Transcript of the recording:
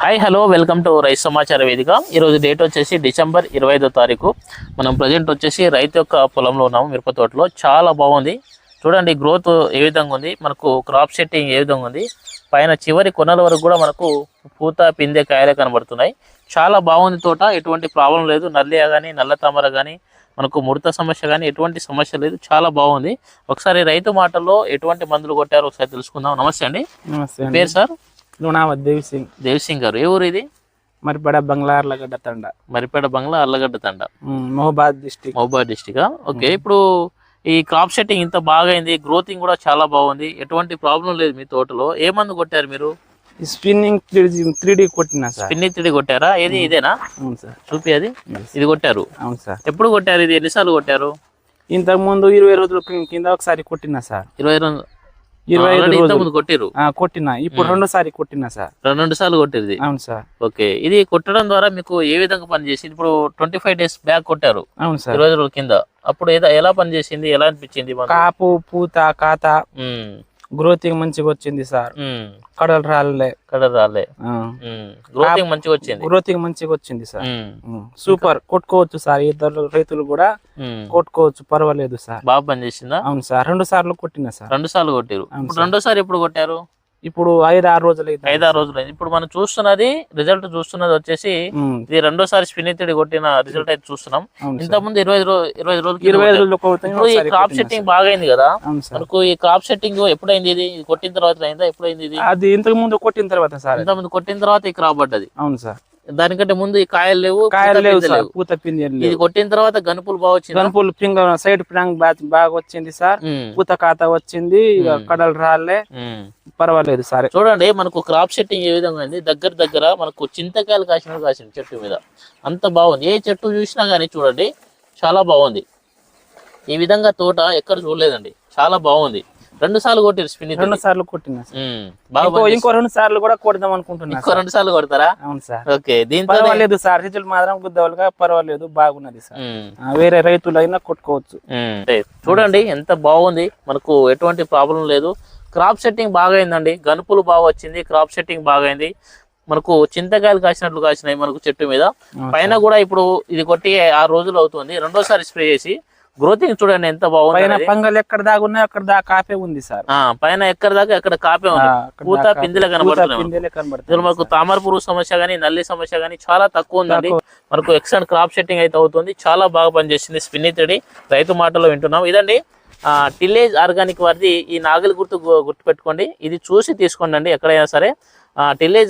Hi hello welcome to రైతు సమాచార వేదిక. ఈరోజు డేట్ వచ్చేసి డిసెంబర్ 25వ తారీఖు. మనం ప్రజెంట్ వచ్చేసి రైతు యొక్క పొలంలో ఉన్నాము, మిరప తోటలో. చాలా బాగుంది చూడండి, గ్రోత్ ఏ విధంగా ఉంది, మనకు క్రాప్ సెట్టింగ్ ఏ విధంగా ఉంది, పైన చివరి కొనల వరకు కూడా మనకు పూత పిందె కాయలే కనబడుతున్నాయి. చాలా బాగుంది తోట, ఎటువంటి ప్రాబ్లం లేదు. నల్లియా కానీ నల్ల తామర కానీ మనకు ముడత సమస్య కానీ ఎటువంటి సమస్య లేదు, చాలా బాగుంది. ఒకసారి రైతు మాటల్లో ఎటువంటి మందులు కొట్టారో ఒకసారి తెలుసుకుందాం. నమస్తే అండి. నమస్తే పేరు సార్? దేవ్ సింగ్ గారు. ఏ ఊరు ఇది? మరిపేడ బంగ్లా అర్లగడ్డ తండ, మరిపేడ బంగ్లా అర్లగడ్డ తండ, మహబాద్ డిస్టిక్. ఓకే, ఇప్పుడు ఈ క్రాప్ సెట్టింగ్ ఇంత బాగైంది, గ్రోతింగ్ కూడా చాలా బాగుంది, ఎటువంటి ప్రాబ్లం లేదు మీ తోటలో. ఏ మందు కొట్టారు మీరు? స్పిన్నింగ్ 3D కొట్టినా సార్. స్పిన్నింగ్ 3D కొట్టారా? ఏది ఇదేనా? అవును సార్. చూపి అది. ఇది కొట్టారు? అవును సార్. ఎప్పుడు కొట్టారు ఇది? ఎన్నిసార్లు కొట్టారు? ఇంతకు ముందు 20 రోజుల కింద ఒకసారి కొట్టినా సార్. 25 ముందు కొట్టిరు? కొట్టినా. ఇప్పుడు రెండోసారి కొట్టినా సార్. రెండు సార్లు కొట్టింది? అవును సార్. ఓకే, ఇది కొట్టడం ద్వారా మీకు ఏ విధంగా పనిచేసింది? ఇప్పుడు 25 days బ్యాక్ కొట్టారు, అవును సార్, 20 రోజుల కింద. అప్పుడు ఎలా పనిచేసింది, ఎలా అనిపించింది? కాపు పూత కాత గ్రోతింగ్ మంచిగా వచ్చింది సార్. కడలు రాలే. గ్రోతింగ్ మంచిగా వచ్చింది సార్. Super, కొట్టుకోవచ్చు sir. ఇద్దరు రైతులు కూడా కొట్టుకోవచ్చు, పర్వాలేదు సార్. బాగా పనిచేసిందా? అవును సార్. 2 సార్లు కొట్టినా సార్. 2 సార్లు కొట్టారు. రెండోసారి ఎప్పుడు కొట్టారు? ఇప్పుడు 5-6 రోజులు అయితే. 5-6 రోజులు అయింది. ఇప్పుడు మనం చూస్తున్నది రిజల్ట్ వచ్చేసి ఇది రెండోసారి స్పిన్నితడి కొట్టిన రిజల్ట్ అయితే చూస్తున్నాం. ఇంతకుముందు 20 రోజులు ఈ క్రాప్ సెట్టింగ్ బాగా అయింది కదా మనకు. ఈ క్రాప్ సెట్టింగ్ ఎప్పుడైంది? ఇది కొట్టిన తర్వాత అయిందా? ఎప్పుడైంది ఇది? అది ఇంతకు ముందు కొట్టిన తర్వాత సార్. ఇంతకుముందు కొట్టిన తర్వాత ఈ క్రాప్ పడ్డది? అవును సార్. దానికంటే ముందు ఈ కాయలు లేవు సార్, పూత పిండి. ఇది కొట్టిన తర్వాత గనుపులు బాగా వచ్చింది. గనుపులు సైడ్ ప్లాంక్ బాగా వచ్చింది సార్. పూత కాత వచ్చింది, కడలు రాలే, పర్వాలేదు సార్. చూడండి మనకు క్రాప్ సెట్టింగ్ ఏ విధంగా ఉంది. దగ్గర మనకు చింతకాయలు కాసింది చెట్టు మీద. అంత బాగుంది. ఏ చెట్టు చూసినా గానీ చూడండి చాలా బాగుంది. ఈ విధంగా తోట ఎక్కడ చూడలేదండి, చాలా బాగుంది. 2 సార్లు కొట్టారు స్పిన్నింగ్? 2 సార్లు కొట్టినా. ఇంకో 2 సార్లు కూడా కొడదాం అనుకుంటున్నా. ఇంకో 2 సార్లు కొడతారా? అవును సార్. ఓకే, దీంతో పర్వాలేదు సార్. రిజల్ట్ మాత్రం గుద్దవలుగా పర్వాలేదు, బాగున్నది సార్. వేరే రైతులు అయినా కొట్టుకోవచ్చు. చూడండి ఎంత బాగుంది, మనకు ఎటువంటి ప్రాబ్లం లేదు. క్రాప్ సెట్టింగ్ బాగా అయిందండి. గనుపులు బాగా వచ్చింది, క్రాప్ సెట్టింగ్ బాగా అయింది. మనకు చింతకాయలు కాసినాయి మనకు చెట్టు మీద. పైన కూడా ఇప్పుడు ఇది కొట్టి 6 రోజులు అవుతుంది. రెండోసారి స్ప్రే చేసి గ్రోతింగ్ చూడండి ఎంత బాగుంది. పైన పంగలు ఎక్కడ దాకా ఉన్నాయి అక్కడ దాకా కాపే ఉంది సార్. పైన ఎక్కడ దాకా అక్కడ కాపే ఉంది. పూత పిందెలే కనబడుతున్నాయి. మనకు తామర పురుగు సమస్య గానీ నల్లి సమస్య గానీ చాలా తక్కువ ఉందండి. మనకు ఎక్సలెంట్ క్రాప్ సెట్టింగ్ అయితే అవుతుంది. చాలా బాగా పనిచేసింది స్పిన్నితడి. రైతు మాటలో వింటున్నాం. ఇదండి టిల్లేజ్ ఆర్గానిక్ వారిది ఈ నాగలి గుర్తు పెట్టుకోండి. ఇది చూసి తీసుకోండి అండి ఎక్కడైనా సరే. టిల్లేజ్